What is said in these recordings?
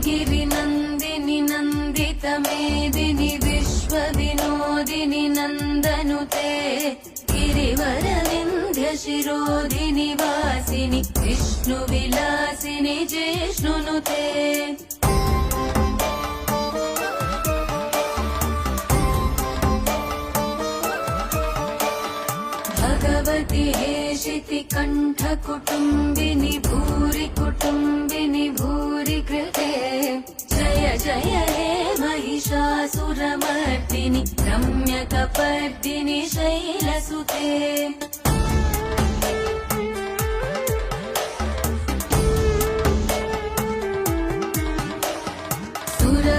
गिरिनन्दिनि नन्दितमेदिनि विश्वविनोदिनि नन्दनुते गिरिवरविन्ध्यशिरोधिनि वासिनि विष्णुविलासिनि जिष्णुनुते भगवति हेशिति कण्ठकुटुम्बिनि भूरि कुटुम्बिनि भूरि कृते जय जय हे महिषासुरमर्दिनि रम्यकपर्दिनि शैलसुते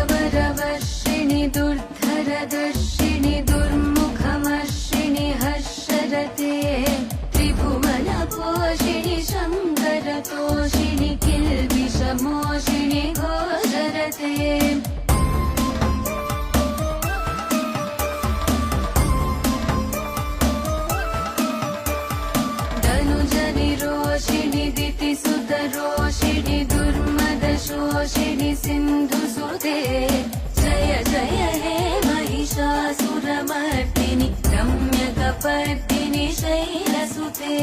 सुरवरवर्षिणि दुर्धरदर्शिनि दुर्मुखमर्षिणि हर्षरते त्रिभुवनपोषिणि शङ्करतोषिणि किल्बिषमोषिणि घोषरते धनुजनिरोषिणि दितिसुतरोषिणि दुर्मदशोषिणि सिन्धुसुते जय जय हे महिषासुरमर्दिनि रम्यकपर्दिनि शैलसुते